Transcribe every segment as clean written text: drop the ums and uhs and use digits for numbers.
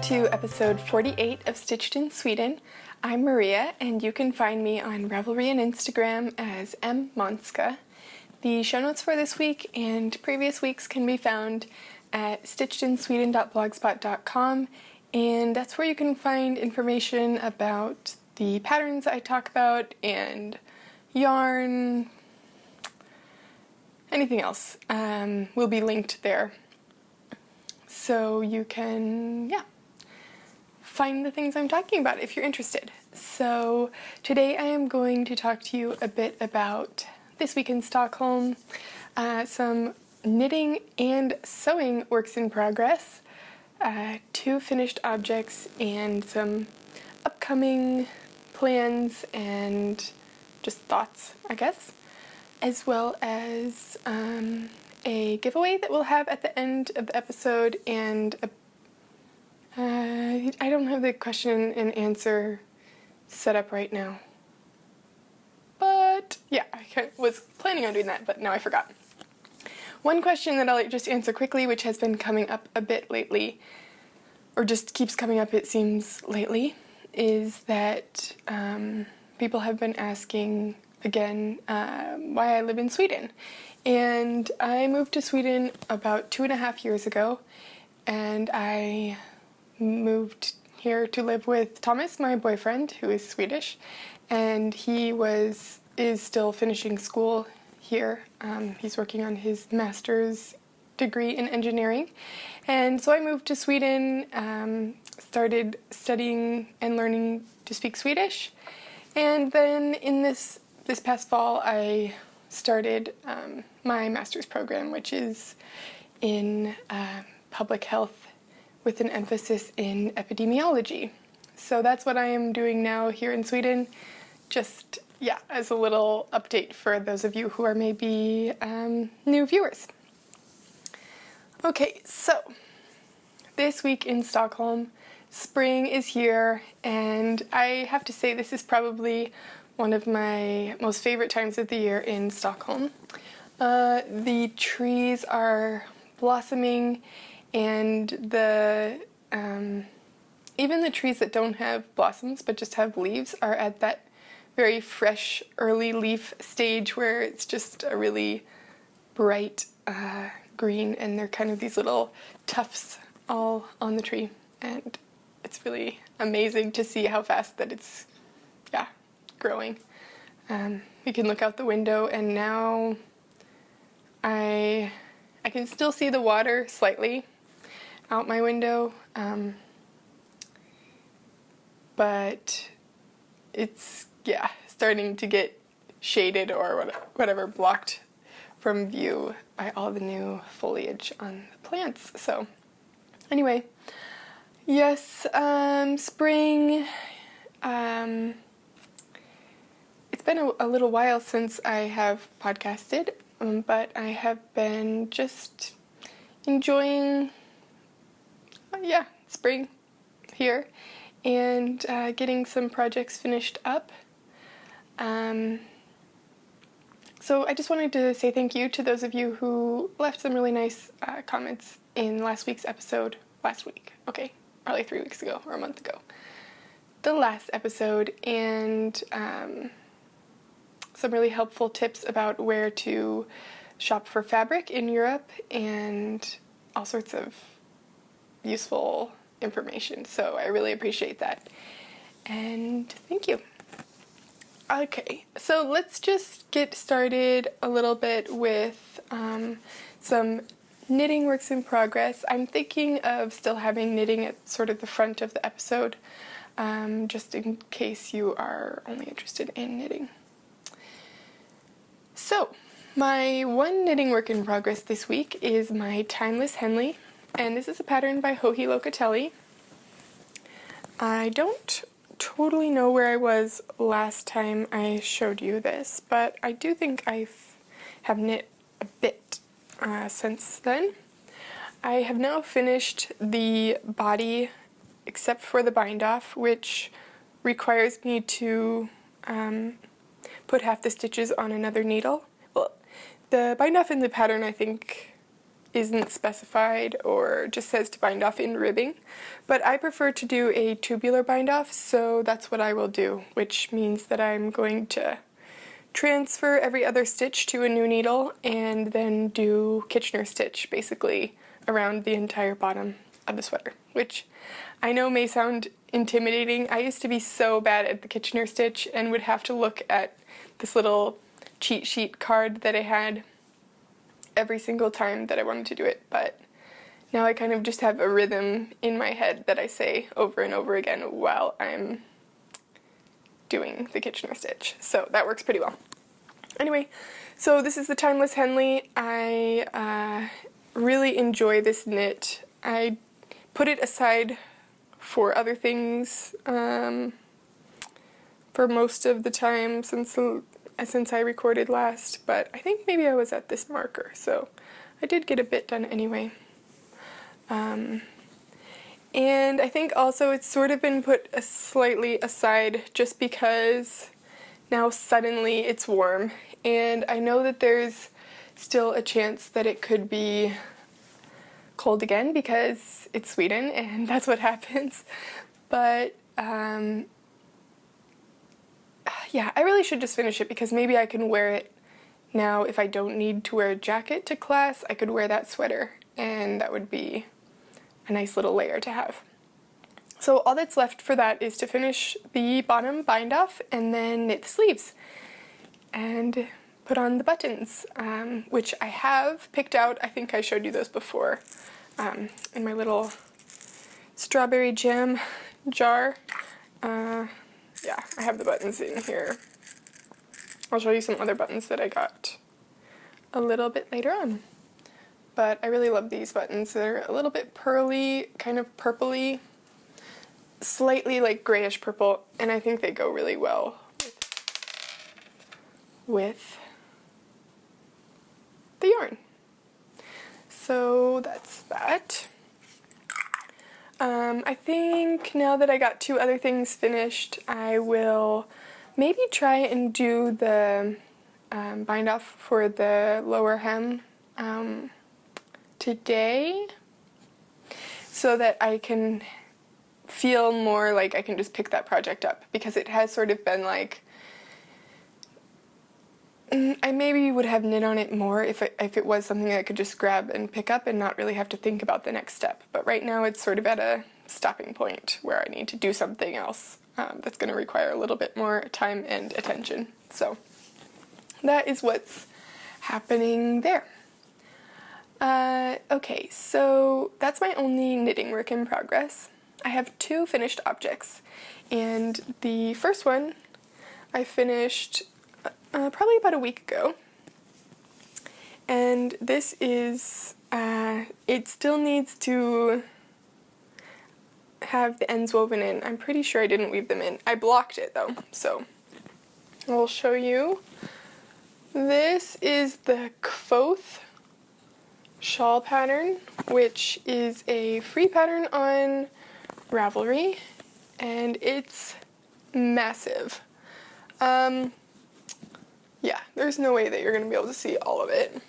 to episode 48 of Stitched in Sweden. I'm Maria, and you can find me on Ravelry and Instagram as mmonska. The show notes for this week and previous weeks can be found at stitchedinsweden.blogspot.com, and that's where you can find information about the patterns I talk about and yarn, anything else will be linked there. So you can, find the things I'm talking about if you're interested. So today I am going to talk to you a bit about this week in Stockholm, some knitting and sewing works in progress, 2 finished objects, and some upcoming plans and just thoughts, I guess, as well as a giveaway that we'll have at the end of the episode, and I don't have the question and answer set up right now. But yeah, I was planning on doing that, but now I forgot. One question that I'll just answer quickly, which has been coming up a bit lately, or just keeps coming up it seems lately, is that people have been asking again why I live in Sweden. And I moved to Sweden about 2.5 years ago, and I moved here to live with Thomas, my boyfriend, who is Swedish, and he is still finishing school here. He's working on his master's degree in engineering, and so I moved to Sweden, started studying and learning to speak Swedish, and then in this past fall I started my master's program, which is in public health with an emphasis in epidemiology. So that's what I am doing now here in Sweden, just, as a little update for those of you who are maybe new viewers. Okay, so this week in Stockholm, spring is here, and I have to say this is probably one of my most favorite times of the year in Stockholm. The trees are blossoming, and even the trees that don't have blossoms but just have leaves are at that very fresh early leaf stage where it's just a really bright green, and they're kind of these little tufts all on the tree, and it's really amazing to see how fast that it's growing. You can look out the window, and now I can still see the water slightly out my window, but it's starting to get shaded or whatever, blocked from view by all the new foliage on the plants. So anyway, yes, spring. It's been a little while since I have podcasted, but I have been just enjoying, spring here, and getting some projects finished up. So I just wanted to say thank you to those of you who left some really nice comments in last week's episode. Probably 3 weeks ago or a month ago. The last episode, and some really helpful tips about where to shop for fabric in Europe and all sorts of useful information. So I really appreciate that. And thank you. Okay, so let's just get started a little bit with some knitting works in progress. I'm thinking of still having knitting at sort of the front of the episode, just in case you are only interested in knitting. So, my one knitting work in progress this week is my Timeless Henley, and this is a pattern by Joji Locatelli. I don't totally know where I was last time I showed you this, but I do think I have knit a bit since then. I have now finished the body except for the bind off, which requires me to put half the stitches on another needle. Well, the bind off in the pattern I think isn't specified or just says to bind off in ribbing, but I prefer to do a tubular bind off, so that's what I will do, which means that I'm going to transfer every other stitch to a new needle and then do Kitchener stitch basically around the entire bottom of the sweater, which I know may sound intimidating. I used to be so bad at the Kitchener stitch and would have to look at this little cheat sheet card that I had every single time that I wanted to do it, but now I kind of just have a rhythm in my head that I say over and over again while I'm doing the Kitchener stitch, so that works pretty well. Anyway, so this is the Timeless Henley. I really enjoy this knit. I put it aside for other things for most of the time since I recorded last, but I think maybe I was at this marker, so I did get a bit done anyway. And I think also it's sort of been put slightly aside just because now suddenly it's warm, and I know that there's still a chance that it could be cold again because it's Sweden and that's what happens, but yeah, I really should just finish it because maybe I can wear it now. If I don't need to wear a jacket to class, I could wear that sweater and that would be a nice little layer to have. So all that's left for that is to finish the bottom bind off and then knit the sleeves and put on the buttons, which I have picked out. I think I showed you those before in my little strawberry jam jar. Yeah, I have the buttons in here. I'll show you some other buttons that I got a little bit later on. But I really love these buttons. They're a little bit pearly, kind of purpley, slightly like grayish purple, and I think they go really well with the yarn. So that's that. I think now that I got two other things finished, I will maybe try and do the bind off for the lower hem today so that I can feel more like I can just pick that project up, because it has sort of been like I maybe would have knit on it more if it was something I could just grab and pick up and not really have to think about the next step. But right now it's sort of at a stopping point where I need to do something else that's going to require a little bit more time and attention. So that is what's happening there. Okay, so that's my only knitting work in progress. I have two finished objects, and the first one I finished probably about a week ago, and this is, it still needs to have the ends woven in. I'm pretty sure I didn't weave them in. I blocked it though, so I'll show you. This is the Kvoth shawl pattern, which is a free pattern on Ravelry, and it's massive. Yeah, there's no way that you're going to be able to see all of it,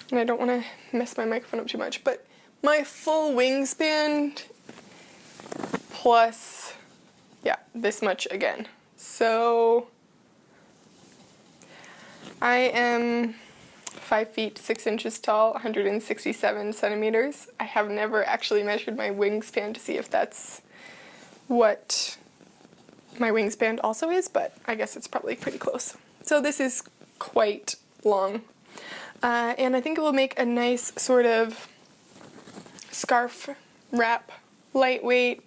and I don't want to mess my microphone up too much, but my full wingspan plus, yeah, this much again. So I am 5 feet 6 inches tall, 167 centimeters. I have never actually measured my wingspan to see if that's what my wingspan also is, but I guess it's probably pretty close. So this is quite long, and I think it will make a nice sort of scarf wrap, lightweight,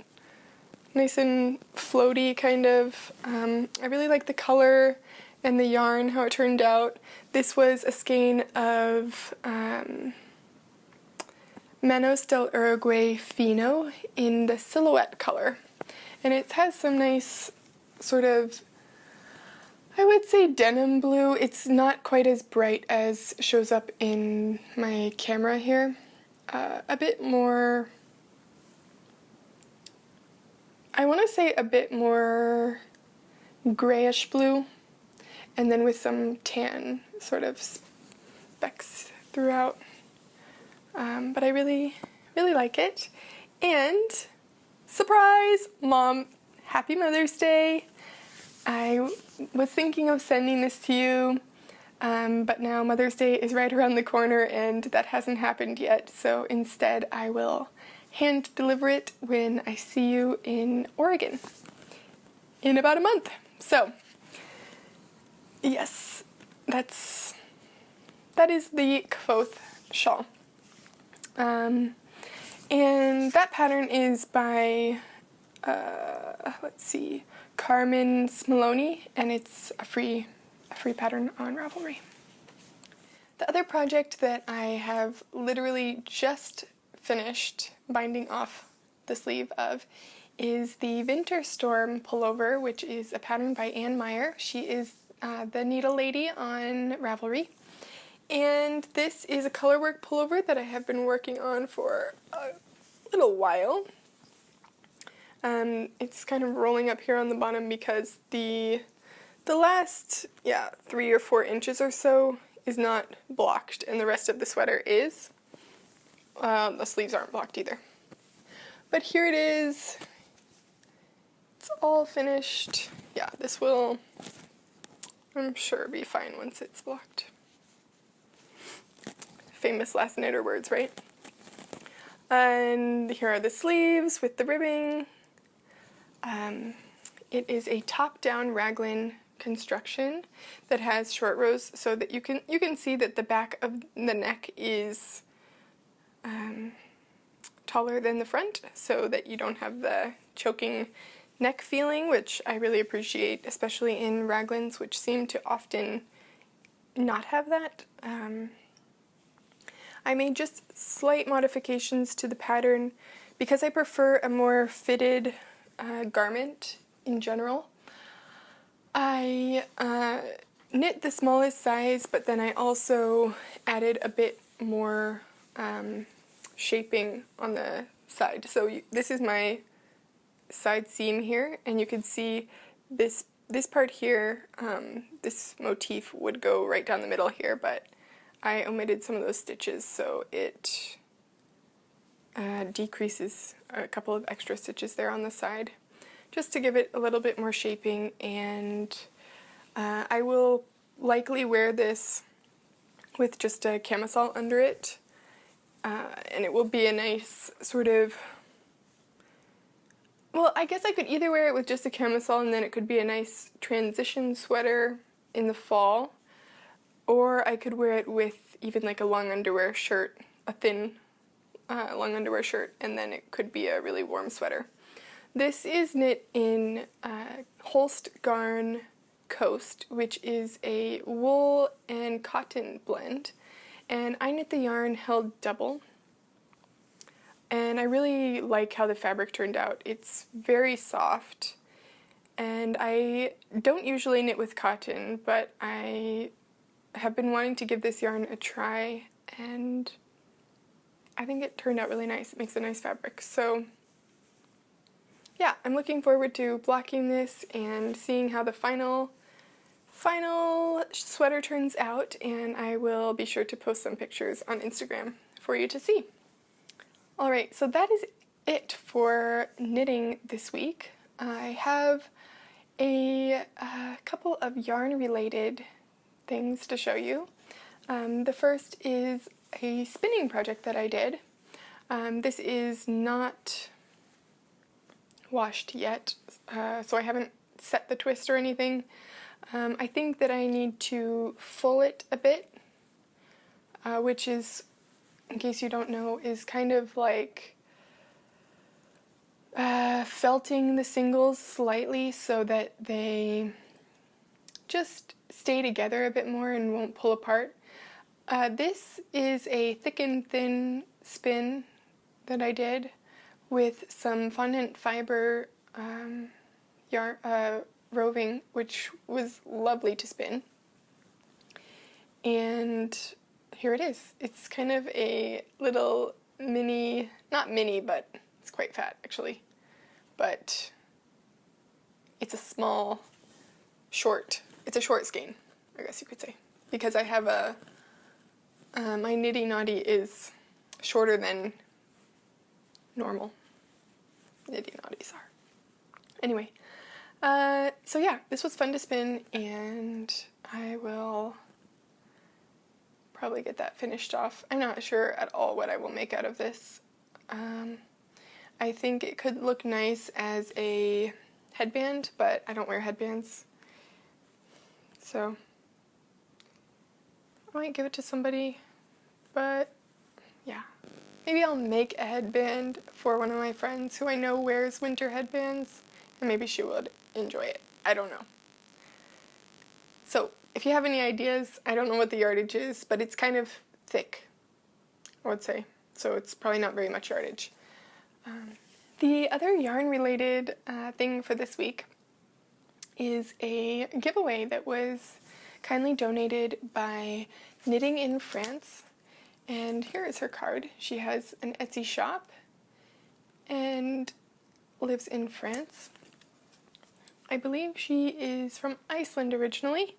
nice and floaty kind of. I really like the color and the yarn, how it turned out. This was a skein of Manos del Uruguay Fino in the Silhouette color, and it has some nice sort of, I would say, denim blue. It's not quite as bright as shows up in my camera here. A bit more, I want to say a bit more grayish blue, and then with some tan sort of specks throughout. but I really, really like it. And surprise, Mom, happy Mother's Day. I was thinking of sending this to you, but now Mother's Day is right around the corner and that hasn't happened yet, so instead I will hand deliver it when I see you in Oregon in about a month. So, yes, that is the Kvoth shawl. And that pattern is by, let's see, Carmen Smoloni, and it's a free pattern on Ravelry. The other project that I have literally just finished binding off the sleeve of is the Winter Storm pullover, which is a pattern by Anne Meyer. She is the needle lady on Ravelry. And this is a colorwork pullover that I have been working on for a little while. It's kind of rolling up here on the bottom because the last, 3 or 4 inches or so is not blocked, and the rest of the sweater is. The sleeves aren't blocked either. But here it is. It's all finished. Yeah, this will, I'm sure, be fine once it's blocked. Famous last knitter words, right? And here are the sleeves with the ribbing. It is a top-down raglan construction that has short rows, so that you can see that the back of the neck is taller than the front, so that you don't have the choking neck feeling, which I really appreciate, especially in raglans, which seem to often not have that. I made just slight modifications to the pattern because I prefer a more fitted garment in general. I knit the smallest size, but then I also added a bit more shaping on the side. So this is my side seam here, and you can see this part here, this motif would go right down the middle here, but I omitted some of those stitches, so it decreases a couple of extra stitches there on the side, just to give it a little bit more shaping. And I will likely wear this with just a camisole under it, and it will be a nice sort of, well, I guess I could either wear it with just a camisole and then it could be a nice transition sweater in the fall, or I could wear it with even like a long underwear shirt, a thin long underwear shirt, and then it could be a really warm sweater. This is knit in Holst Garn Coast, which is a wool and cotton blend, and I knit the yarn held double, and I really like how the fabric turned out. It's very soft, and I don't usually knit with cotton, but I have been wanting to give this yarn a try, and I think it turned out really nice. It makes a nice fabric. So yeah, I'm looking forward to blocking this and seeing how the final sweater turns out, and I will be sure to post some pictures on Instagram for you to see. Alright, so that is it for knitting this week. I have a couple of yarn related things to show you. The first is a spinning project that I did. This is not washed yet, so I haven't set the twist or anything. I think that I need to full it a bit, which is, in case you don't know, is kind of like felting the singles slightly so that they just stay together a bit more and won't pull apart. This is a thick and thin spin that I did with some fondant fiber yarn roving, which was lovely to spin. And here it is. It's kind of a little mini, not mini, but it's quite fat actually, but it's a small, it's a short skein, I guess you could say, because I have my Nitty Naughty is shorter than normal knitting naughties are. Anyway, so yeah, this was fun to spin, and I will probably get that finished off. I'm not sure at all what I will make out of this. I think it could look nice as a headband, but I don't wear headbands, so I might give it to somebody, but yeah. Maybe I'll make a headband for one of my friends who I know wears winter headbands, and maybe she would enjoy it. I don't know. So, if you have any ideas, I don't know what the yardage is, but it's kind of thick, I would say. So it's probably not very much yardage. The other yarn-related thing for this week is a giveaway that was kindly donated by Knitting in France. And here is her card. She has an Etsy shop and lives in France. I believe she is from Iceland originally,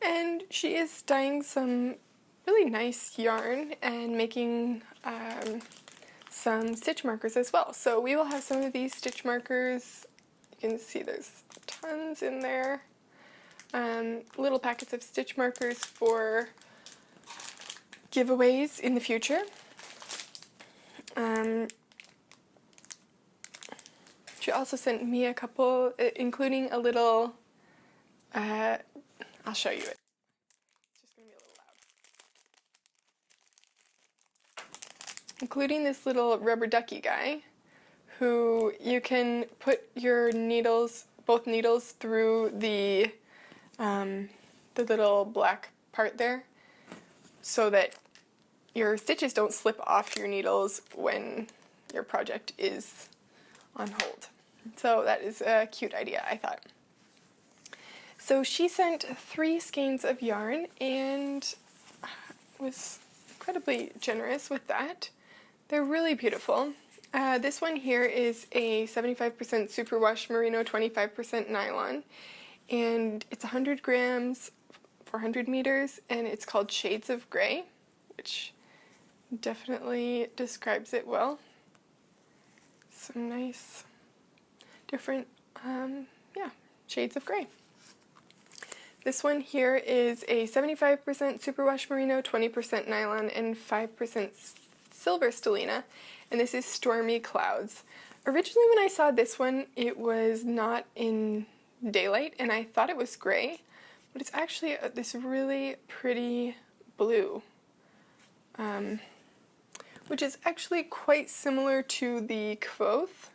and she is dyeing some really nice yarn and making some stitch markers as well. So we will have some of these stitch markers. You can see there's tons in there. Little packets of stitch markers for giveaways in the future. She also sent me a couple, including a little, I'll show you it. It's just going to be a little loud. Including this little rubber ducky guy, who you can put your needles, both needles, through the little black part there, so that your stitches don't slip off your needles when your project is on hold. So that is a cute idea, I thought. So she sent 3 skeins of yarn and was incredibly generous with that. They're really beautiful. This one here is a 75% superwash merino, 25% nylon, and it's 100 grams, 400 meters, and it's called Shades of Grey, which definitely describes it well. Some nice different shades of gray. This one here is a 75% superwash merino, 20% nylon, and 5% silver stellina, and this is Stormy Clouds. Originally when I saw this one, it was not in daylight, and I thought it was gray, but it's actually this really pretty blue, which is actually quite similar to the Kvothe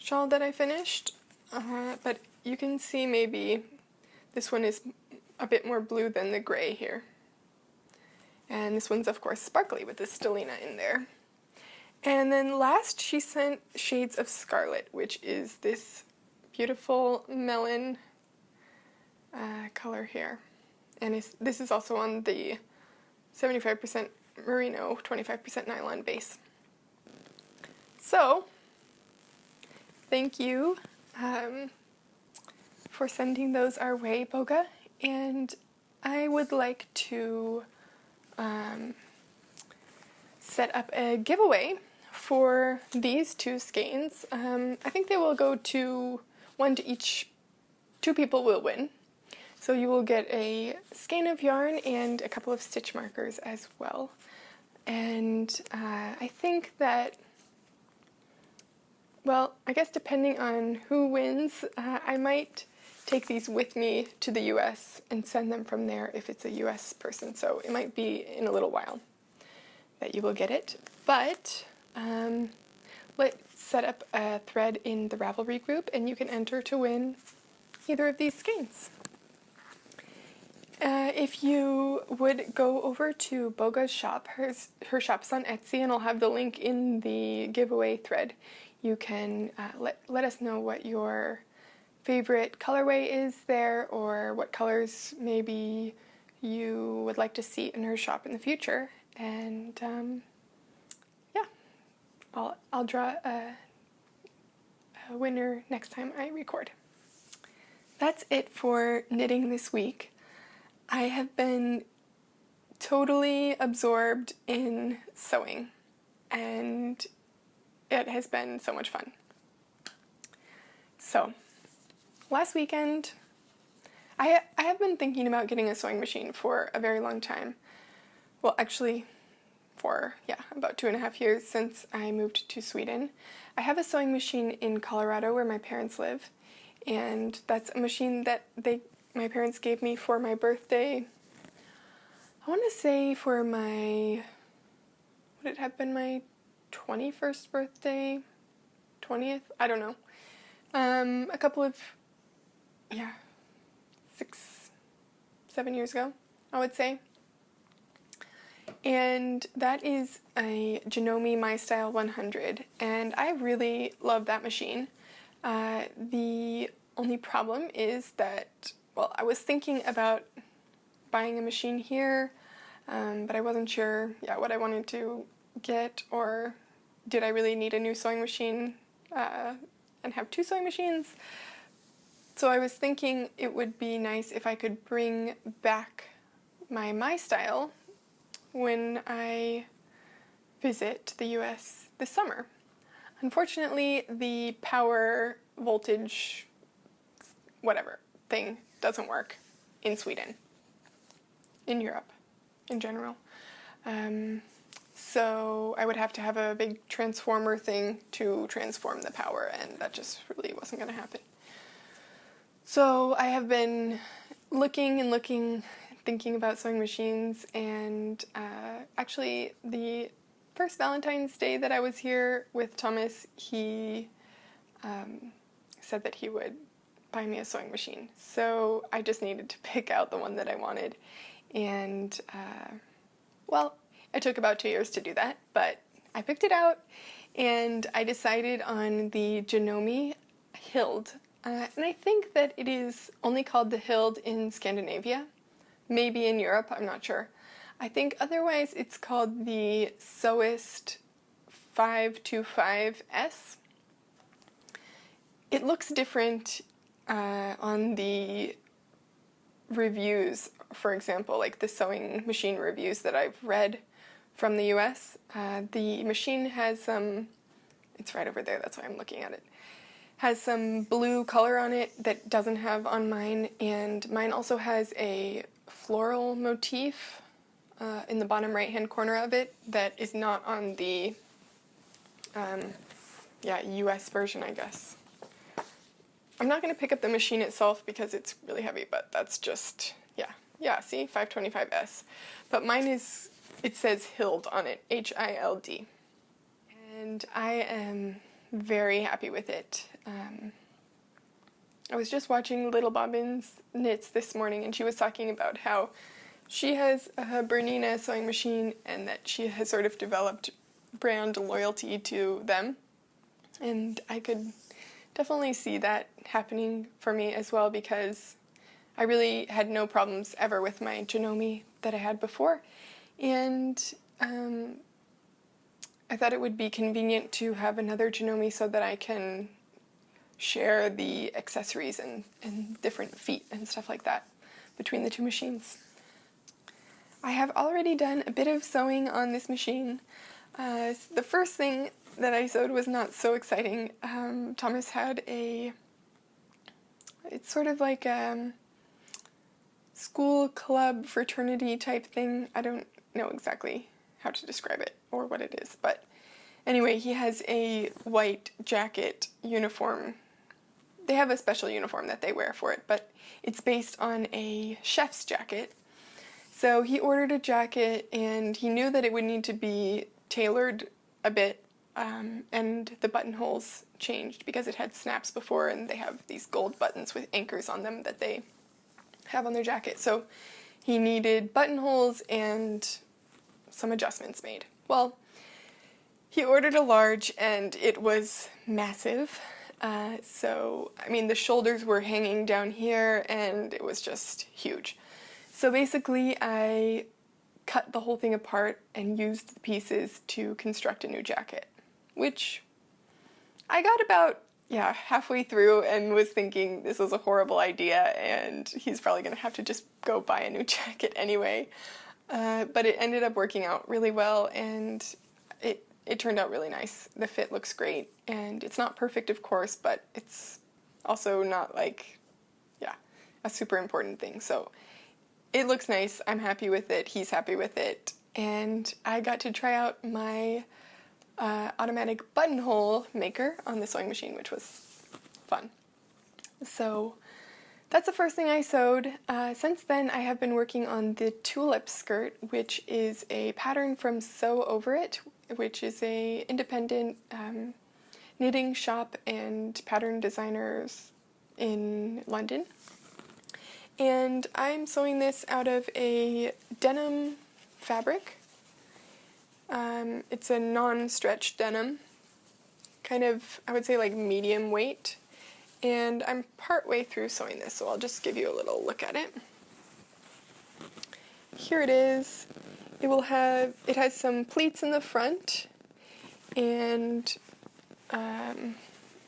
shawl that I finished, but you can see maybe this one is a bit more blue than the gray here. And this one's of course sparkly with the stellina in there. And then last she sent Shades of Scarlet, which is this beautiful melon color here. And this is also on the 75% merino, 25% nylon base. So, thank you for sending those our way, Boga, and I would like to set up a giveaway for these 2 skeins. I think they will go to one to each. 2 people will win. So you will get a skein of yarn and a couple of stitch markers as well. And I think that, well, I guess depending on who wins, I might take these with me to the US and send them from there if it's a US person. So it might be in a little while that you will get it. But let's set up a thread in the Ravelry group and you can enter to win either of these skeins. If you would go over to Boga's shop, her shop's on Etsy, and I'll have the link in the giveaway thread. You can let us know what your favorite colorway is there, or what colors maybe you would like to see in her shop in the future. And yeah, I'll draw a winner next time I record. That's it for knitting this week. I have been totally absorbed in sewing. and it has been so much fun. So, last weekend, I have been thinking about getting a sewing machine for a very long time. Well, actually, for, about 2.5 years since I moved to Sweden. I have a sewing machine in Colorado where my parents live, and that's a machine that my parents gave me for my birthday. I want to say for my, would it have been my 21st birthday? 20th? I don't know. A couple of, 6, 7 years ago, I would say. And that is a Janome MyStyle 100, and I really love that machine. The only problem is that, well, I was thinking about buying a machine here, but I wasn't sure, what I wanted to get, or did I really need a new sewing machine and have 2 sewing machines? So I was thinking it would be nice if I could bring back my MyStyle when I visit the US this summer. Unfortunately, the power, voltage, whatever thing doesn't work in Sweden, in Europe in general. So I would have to have a big transformer thing to transform the power, and that just really wasn't going to happen. So I have been looking and looking, thinking about sewing machines, and actually the first Valentine's Day that I was here with Thomas, he said that he would buy me a sewing machine. So I just needed to pick out the one that I wanted, and well, it took about 2 years to do that, but I picked it out, and I decided on the Janome Hild, and I think that it is only called the Hild in Scandinavia. Maybe in Europe, I'm not sure. I think otherwise it's called the Sewist 525S. It looks different on the reviews, for example, like the sewing machine reviews that I've read from the US. The machine has some, it's right over there, that's why I'm looking at it, has some blue color on it that doesn't have on mine, and mine also has a floral motif in the bottom right hand corner of it that is not on the US version, I guess. I'm not going to pick up the machine itself because it's really heavy, but that's just, see, 525S. But mine is, it says Hild on it, Hild. And I am very happy with it. I was just watching Little Bobbins Knits this morning, and she was talking about how she has a Bernina sewing machine and that she has sort of developed brand loyalty to them. And I could definitely see that happening for me as well, because I really had no problems ever with my Janome that I had before. And I thought it would be convenient to have another Janome so that I can share the accessories and different feet and stuff like that between the 2 machines. I have already done a bit of sewing on this machine. The first thing that I sewed was not so exciting. Thomas had it's sort of like a school club fraternity type thing. I don't know exactly how to describe it or what it is, but anyway, he has a white jacket uniform. They have a special uniform that they wear for it, but it's based on a chef's jacket. So he ordered a jacket, and he knew that it would need to be tailored a bit, and the buttonholes changed because it had snaps before, and they have these gold buttons with anchors on them that they have on their jacket. So he needed buttonholes and some adjustments made. Well, he ordered a large, and it was massive. So, I mean, the shoulders were hanging down here, and it was just huge. So basically, I cut the whole thing apart and used the pieces to construct a new jacket, which I got about, halfway through and was thinking this was a horrible idea, and he's probably going to have to just go buy a new jacket anyway. But it ended up working out really well, and it it turned out really nice. The fit looks great, and it's not perfect, of course, but it's also not like, yeah, a super important thing. So it looks nice. I'm happy with it. He's happy with it. And I got to try out my automatic buttonhole maker on the sewing machine, which was fun. So that's the first thing I sewed. Since then, I have been working on the tulip skirt, which is a pattern from Sew Over It, which is a independent knitting shop and pattern designers in London. And I'm sewing this out of a denim fabric. It's a non-stretch denim, kind of, I would say, like medium weight. And I'm part way through sewing this, so I'll just give you a little look at it. Here it is. It has some pleats in the front and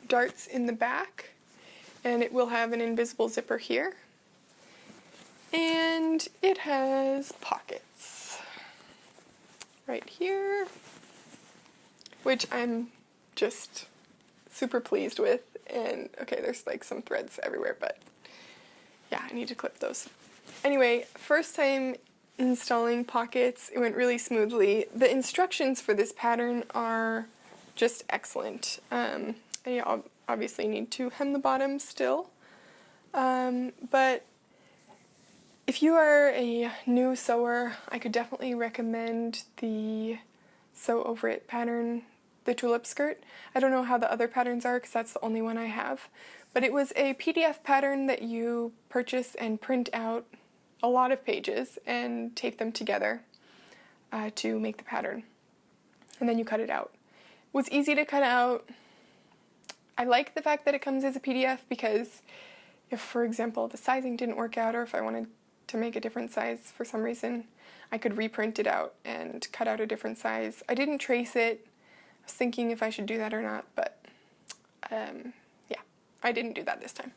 darts in the back, and it will have an invisible zipper here. And it has pockets right here, which I'm just super pleased with. And okay, there's like some threads everywhere, but yeah, I need to clip those. Anyway, first time installing pockets, it went really smoothly. The instructions for this pattern are just excellent. I obviously need to hem the bottom still, but if you are a new sewer, I could definitely recommend the Sew Over It pattern, the tulip skirt. I don't know how the other patterns are because that's the only one I have, but it was a PDF pattern that you purchase and print out a lot of pages and tape them together to make the pattern, and then you cut it out. It was easy to cut out. I like the fact that it comes as a PDF because if, for example, the sizing didn't work out, or if I wanted to make a different size for some reason, I could reprint it out and cut out a different size. I didn't trace it. I was thinking if I should do that or not, but yeah, I didn't do that this time.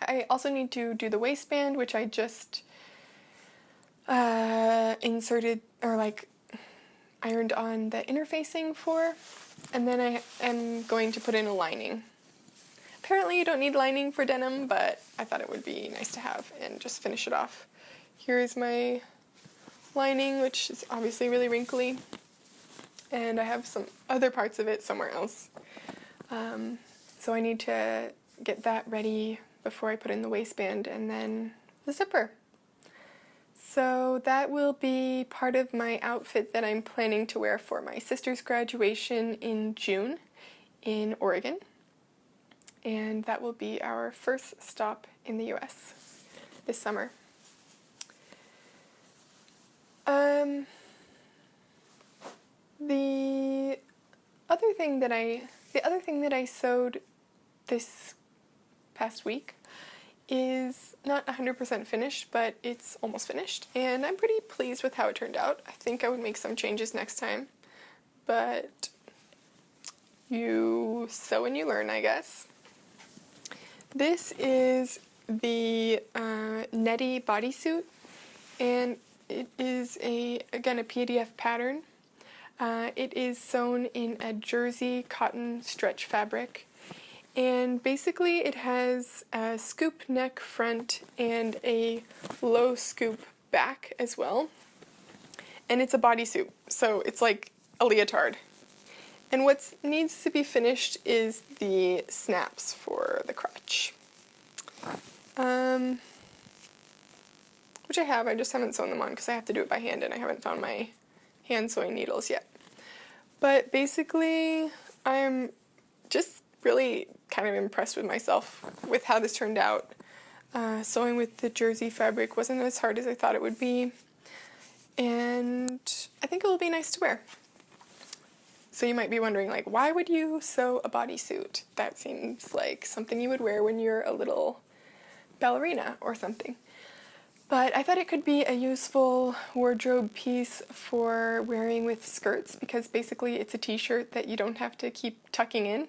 I also need to do the waistband, which I just inserted, or like ironed on the interfacing for, and then I am going to put in a lining. Apparently you don't need lining for denim, but I thought it would be nice to have and just finish it off. Here is my lining, which is obviously really wrinkly, and I have some other parts of it somewhere else. So I need to get that ready before I put in the waistband and then the zipper. So that will be part of my outfit that I'm planning to wear for my sister's graduation in June in Oregon. And that will be our first stop in the US this summer. The other thing that I sewed this past week is not 100% finished, but it's almost finished, and I'm pretty pleased with how it turned out. I think I would make some changes next time, but you sew and you learn, I guess. This is the Nettie bodysuit, and it is again a PDF pattern. It is sewn in a jersey cotton stretch fabric, and basically it has a scoop neck front and a low scoop back as well, and it's a bodysuit, so it's like a leotard. And what needs to be finished is the snaps for the crotch, which I have. I just haven't sewn them on because I have to do it by hand, and I haven't found my hand sewing needles yet. But basically, I'm just really kind of impressed with myself with how this turned out. Sewing with the jersey fabric wasn't as hard as I thought it would be, and I think it will be nice to wear. So you might be wondering, like, why would you sew a bodysuit? That seems like something you would wear when you're a little ballerina or something. But I thought it could be a useful wardrobe piece for wearing with skirts, because basically it's a t-shirt that you don't have to keep tucking in.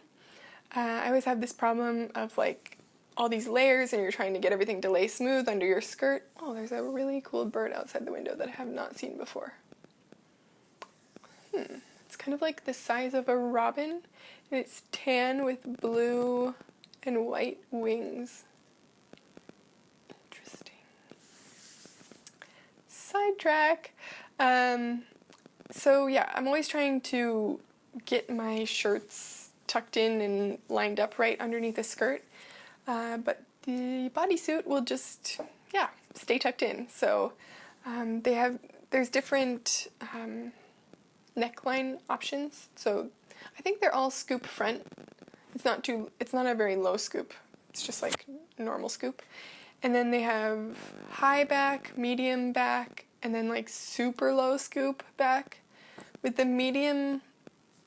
I always have this problem of like all these layers and you're trying to get everything to lay smooth under your skirt. Oh, there's a really cool bird outside the window that I have not seen before. It's kind of like the size of a robin, and it's tan with blue and white wings. Interesting. Sidetrack. So yeah, I'm always trying to get my shirts tucked in and lined up right underneath the skirt, but the bodysuit will just, yeah, stay tucked in. So there's different neckline options. So I think they're all scoop front. It's not a very low scoop. It's just like normal scoop. And then they have high back, medium back, and then like super low scoop back. With the medium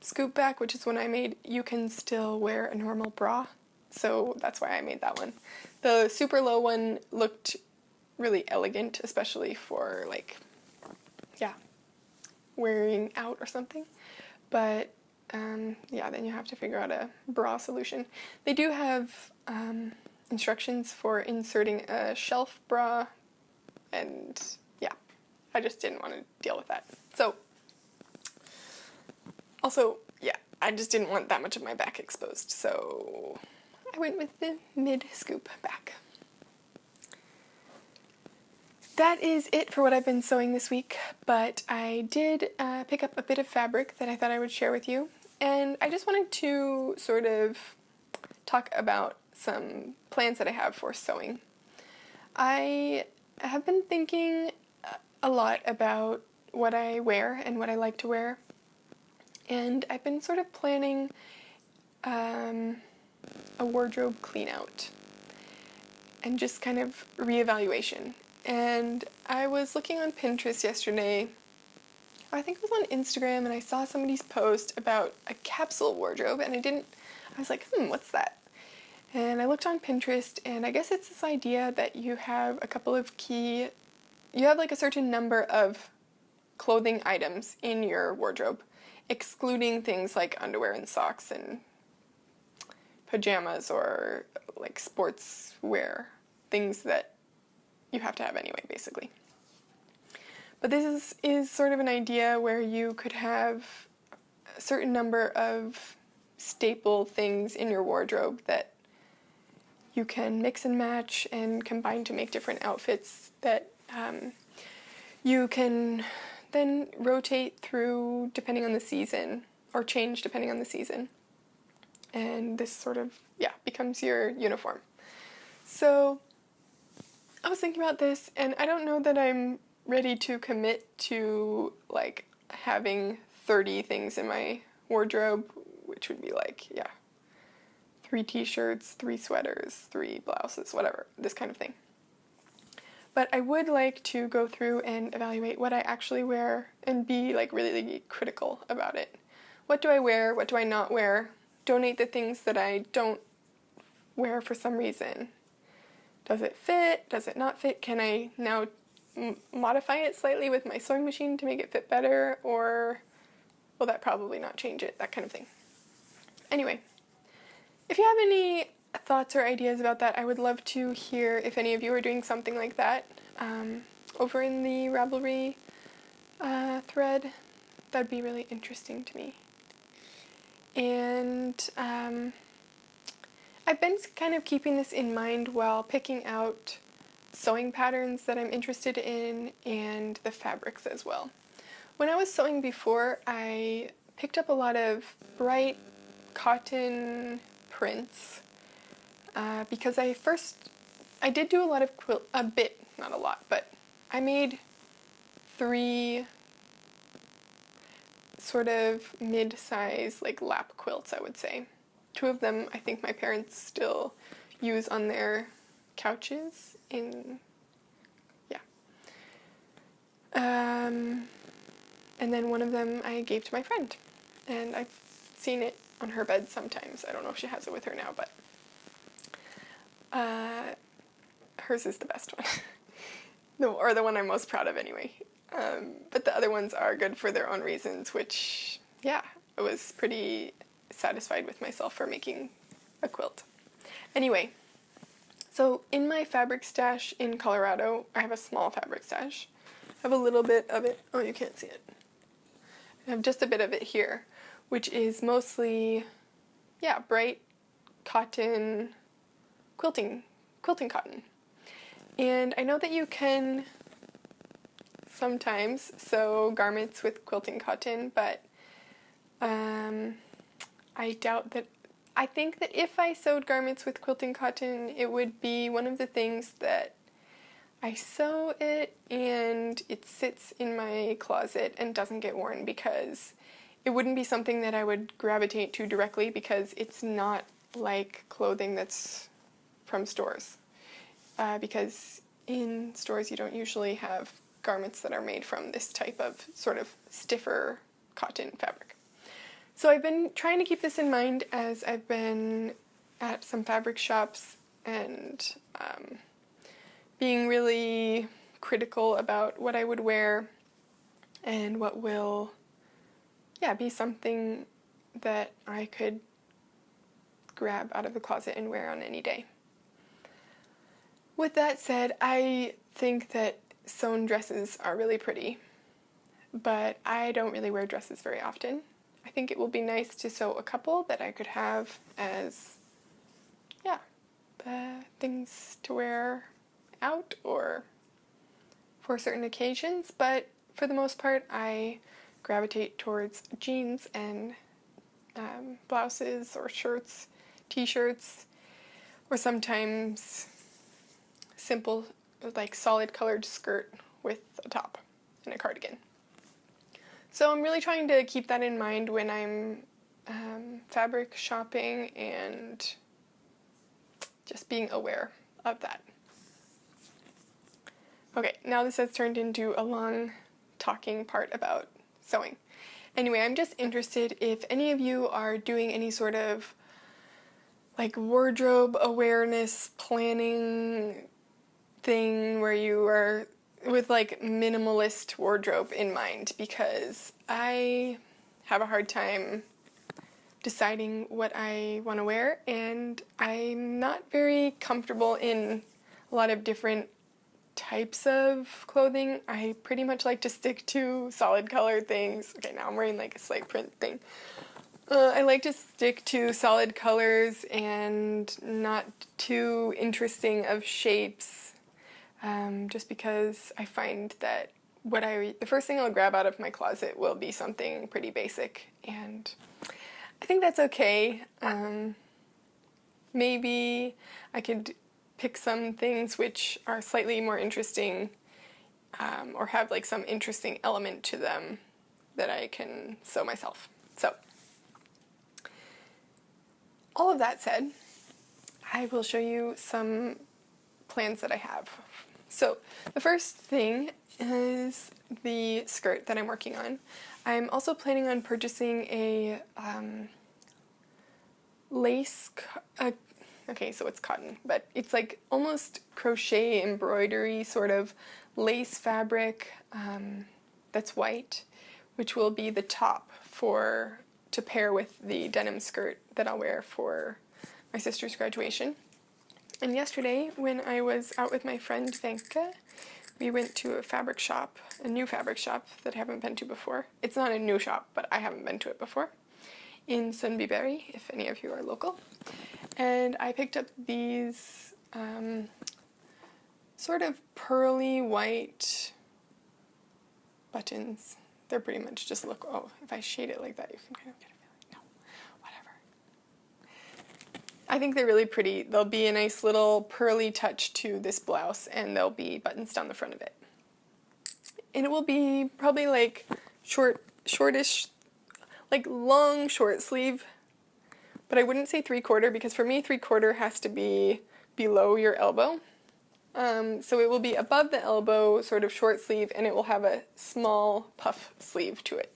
scoop back, which is one I made, you can still wear a normal bra. So that's why I made that one. The super low one looked really elegant, especially for like, yeah, wearing out or something. But yeah, then you have to figure out a bra solution. They do have instructions for inserting a shelf bra, and yeah, I just didn't want to deal with that. So also, yeah, I just didn't want that much of my back exposed, so I went with the mid-scoop back. That is it for what I've been sewing this week, but I did pick up a bit of fabric that I thought I would share with you, and I just wanted to sort of talk about some plans that I have for sewing. I have been thinking a lot about what I wear and what I like to wear, and I've been sort of planning a wardrobe clean out and just kind of reevaluation. And I was looking on Pinterest yesterday, or I think it was on Instagram, and I saw somebody's post about a capsule wardrobe, and I was like, what's that? And I looked on Pinterest, and I guess it's this idea that you have like a certain number of clothing items in your wardrobe, excluding things like underwear and socks and pajamas or like sports wear, things that you have to have anyway, basically. But this is sort of an idea where you could have a certain number of staple things in your wardrobe that you can mix and match and combine to make different outfits that you can then rotate through depending on the season, or change depending on the season. And this sort of, becomes your uniform. So I was thinking about this, and I don't know that I'm ready to commit to like having 30 things in my wardrobe, which would be like, 3 t-shirts, 3 sweaters, 3 blouses, whatever, this kind of thing. But I would like to go through and evaluate what I actually wear and be like really critical about it. What do I wear? What do I not wear? Donate the things that I don't wear for some reason. Does it fit? Does it not fit? Can I now modify it slightly with my sewing machine to make it fit better? Or will that probably not change it? That kind of thing. Anyway, if you have any thoughts or ideas about that, I would love to hear if any of you are doing something like that over in the Ravelry thread. That'd be really interesting to me. And I've been kind of keeping this in mind while picking out sewing patterns that I'm interested in and the fabrics as well. When I was sewing before, I picked up a lot of bright cotton prints because I did do a lot of a bit, not a lot, but I made 3 sort of mid-size like lap quilts, I would say. 2 of them I think my parents still use on their couches and then one of them I gave to my friend, and I've seen it on her bed sometimes. I don't know if she has it with her now, but hers is the best one. Or the one I'm most proud of anyway. But the other ones are good for their own reasons, which, I was pretty satisfied with myself for making a quilt. Anyway, so in my fabric stash in Colorado, I have a small fabric stash. I have a little bit of it. Oh, you can't see it. I have just a bit of it here, which is mostly, yeah, bright cotton, quilting cotton. And I know that you can sometimes sew garments with quilting cotton, but I doubt that. I think that if I sewed garments with quilting cotton, it would be one of the things that I sew it and it sits in my closet and doesn't get worn, because it wouldn't be something that I would gravitate to directly, because it's not like clothing that's from stores. Because in stores you don't usually have garments that are made from this type of sort of stiffer cotton fabric. So I've been trying to keep this in mind as I've been at some fabric shops and being really critical about what I would wear and what will, yeah, be something that I could grab out of the closet and wear on any day. With that said, I think that sewn dresses are really pretty, but I don't really wear dresses very often. I think it will be nice to sew a couple that I could have as, yeah, things to wear out or for certain occasions, but for the most part I gravitate towards jeans and blouses or shirts, t-shirts, or sometimes simple, like solid colored skirt with a top and a cardigan. So I'm really trying to keep that in mind when I'm fabric shopping and just being aware of that. Okay, now this has turned into a long talking part about sewing. Anyway, I'm just interested if any of you are doing any sort of like wardrobe awareness planning thing where you are with like minimalist wardrobe in mind, because I have a hard time deciding what I want to wear, and I'm not very comfortable in a lot of different types of clothing. I pretty much like to stick to solid colored things. Okay, now I'm wearing like a slate print thing. I like to stick to solid colors and not too interesting of shapes, just because I find that the first thing I'll grab out of my closet will be something pretty basic, and I think that's okay. Maybe I could pick some things which are slightly more interesting, or have like some interesting element to them that I can sew myself. So, all of that said, I will show you some plans that I have. So, the first thing is the skirt that I'm working on. I'm also planning on purchasing a lace, okay, so it's cotton, but it's like almost crochet embroidery sort of lace fabric that's white, which will be the top to pair with the denim skirt that I'll wear for my sister's graduation. And yesterday, when I was out with my friend Venka, we went to a new fabric shop that I haven't been to before. It's not a new shop, but I haven't been to it before, in Sundbyberg, if any of you are local. And I picked up these sort of pearly white buttons. They're pretty much just if I shade it like that, you can kind of get a feeling. No, whatever. I think they're really pretty. There'll be a nice little pearly touch to this blouse, and there'll be buttons down the front of it. And it will be probably like shortish, like long short sleeve, but I wouldn't say 3/4, because for me 3/4 has to be below your elbow. So it will be above the elbow, sort of short sleeve, and it will have a small puff sleeve to it,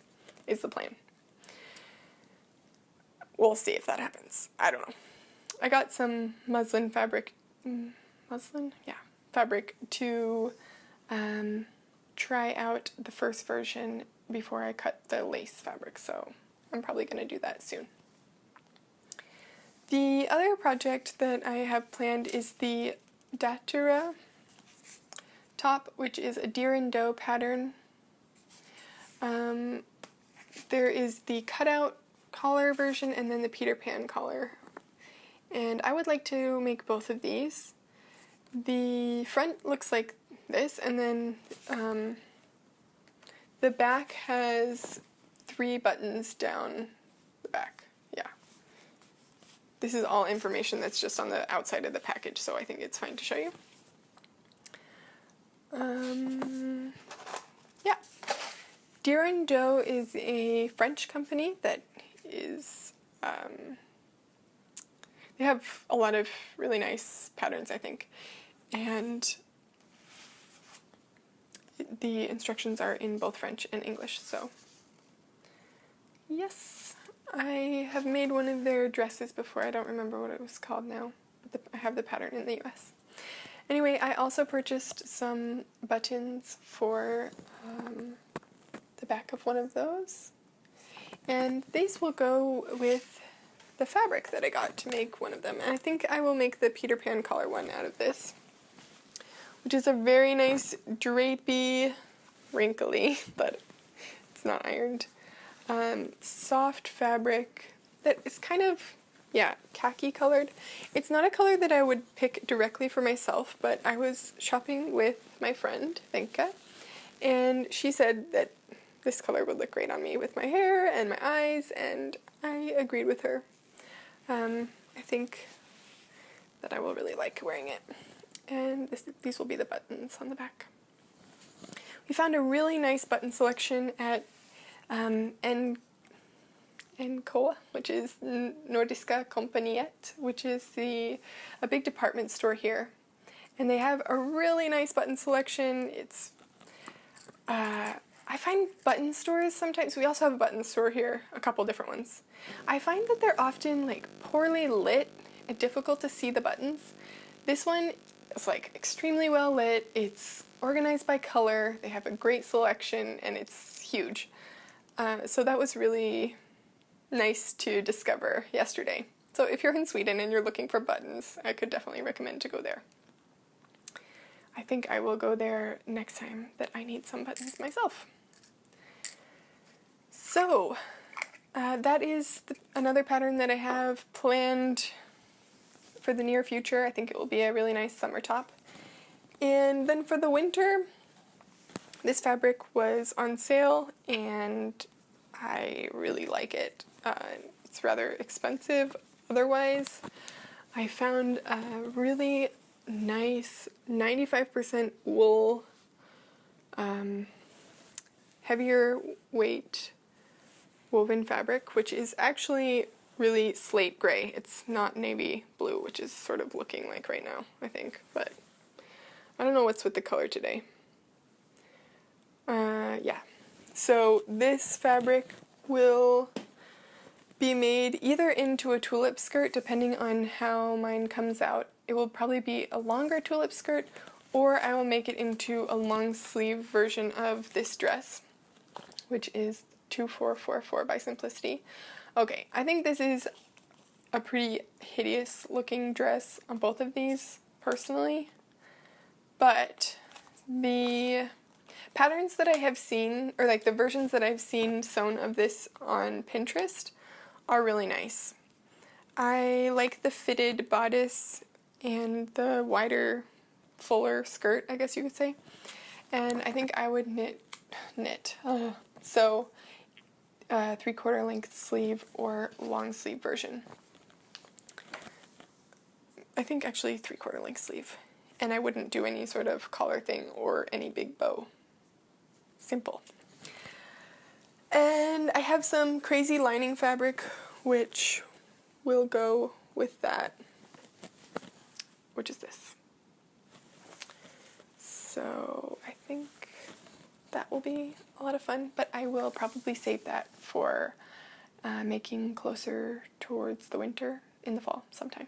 is the plan. We'll see if that happens. I don't know. I got some muslin fabric, fabric to try out the first version before I cut the lace fabric, so I'm probably going to do that soon. The other project that I have planned is the Datura top, which is a deer and doe pattern. there is the cutout collar version and then the Peter Pan collar. And I would like to make both of these. The front looks like this, and then the back has 3 buttons down the back. Yeah. This is all information that's just on the outside of the package, so I think it's fine to show you. Yeah. Dior & Doe is a French company that is, they have a lot of really nice patterns, I think. And the instructions are in both French and English, so yes. I have made one of their dresses before. I don't remember what it was called now, but I have the pattern in the US. Anyway, I also purchased some buttons for the back of one of those, and these will go with the fabric that I got to make one of them. And I think I will make the Peter Pan collar one out of this, which is a very nice drapey, wrinkly, but it's not ironed, soft fabric that is kind of, yeah, khaki colored. It's not a color that I would pick directly for myself, but I was shopping with my friend, Venka, and she said that this color would look great on me with my hair and my eyes, and I agreed with her. I think that I will really like wearing it. And these will be the buttons on the back. We found a really nice button selection at NCOA, which is Nordiska Kompaniet, which is a big department store here. And they have a really nice button selection. It's I find button stores sometimes, we also have a button store here, a couple different ones. I find that they're often like poorly lit and difficult to see the buttons. This one is like extremely well lit, it's organized by color, they have a great selection, and it's huge. So that was really nice to discover yesterday. So if you're in Sweden and you're looking for buttons, I could definitely recommend to go there. I think I will go there next time that I need some buttons myself. So, that is another pattern that I have planned for the near future. I think it will be a really nice summer top. And then for the winter, this fabric was on sale and I really like it. It's rather expensive otherwise. I found a really nice 95% wool, heavier weight woven fabric, which is actually really slate gray. It's not navy blue, which is sort of looking like right now, I think, but I don't know what's with the color today. Yeah, so this fabric will be made either into a tulip skirt, depending on how mine comes out. It will probably be a longer tulip skirt, or I will make it into a long sleeve version of this dress, which is 2444 by Simplicity. Okay, I think this is a pretty hideous looking dress on both of these, personally, but the patterns that I have seen, or like the versions that I've seen sewn of this on Pinterest, are really nice. I like the fitted bodice and the wider, fuller skirt, I guess you could say, and I think I would knit, so 3/4 length sleeve or long sleeve version. I think actually 3/4 length sleeve, and I wouldn't do any sort of collar thing or any big bow. Simple. And I have some crazy lining fabric which will go with that, which is this. So I think that will be a lot of fun, but I will probably save that for making closer towards the winter in the fall sometime.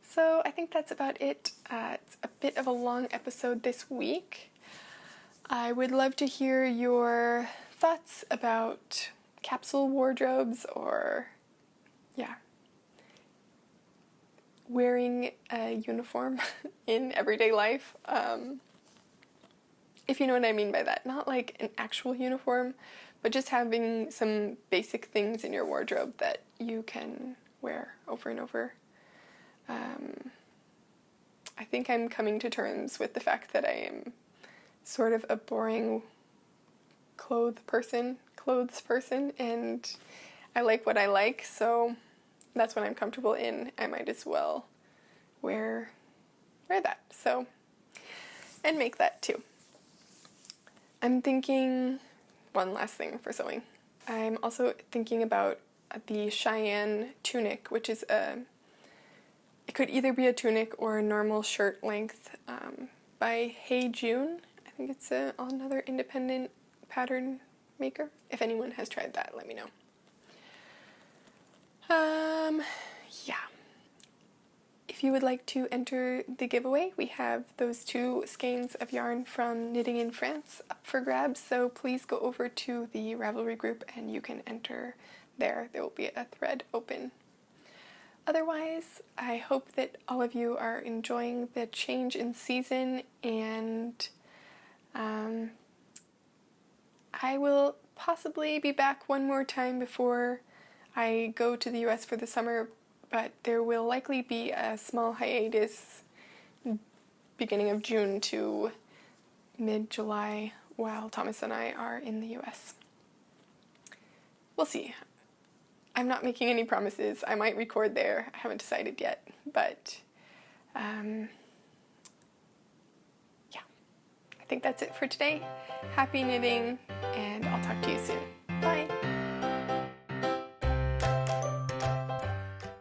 So I think that's about it. It's a bit of a long episode this week. I would love to hear your thoughts about capsule wardrobes or, yeah, wearing a uniform in everyday life. if you know what I mean by that. Not like an actual uniform, but just having some basic things in your wardrobe that you can wear over and over. I think I'm coming to terms with the fact that I am sort of a boring clothes person, and I like what I like, so that's what I'm comfortable in. I might as well wear that, so, and make that too. I'm thinking one last thing for sewing. I'm also thinking about the Cheyenne tunic, which is it could either be a tunic or a normal shirt length by Hey June. I think it's another independent pattern maker. If anyone has tried that, let me know. Yeah. If you would like to enter the giveaway, we have those 2 skeins of yarn from Knitting in France up for grabs, so please go over to the Ravelry group and you can enter there. There will be a thread open. Otherwise, I hope that all of you are enjoying the change in season, and I will possibly be back one more time before I go to the US for the summer, but there will likely be a small hiatus beginning of June to mid-July while Thomas and I are in the US. We'll see. I'm not making any promises. I might record there. I haven't decided yet, but yeah. I think that's it for today. Happy knitting, and I'll talk to you soon. Bye!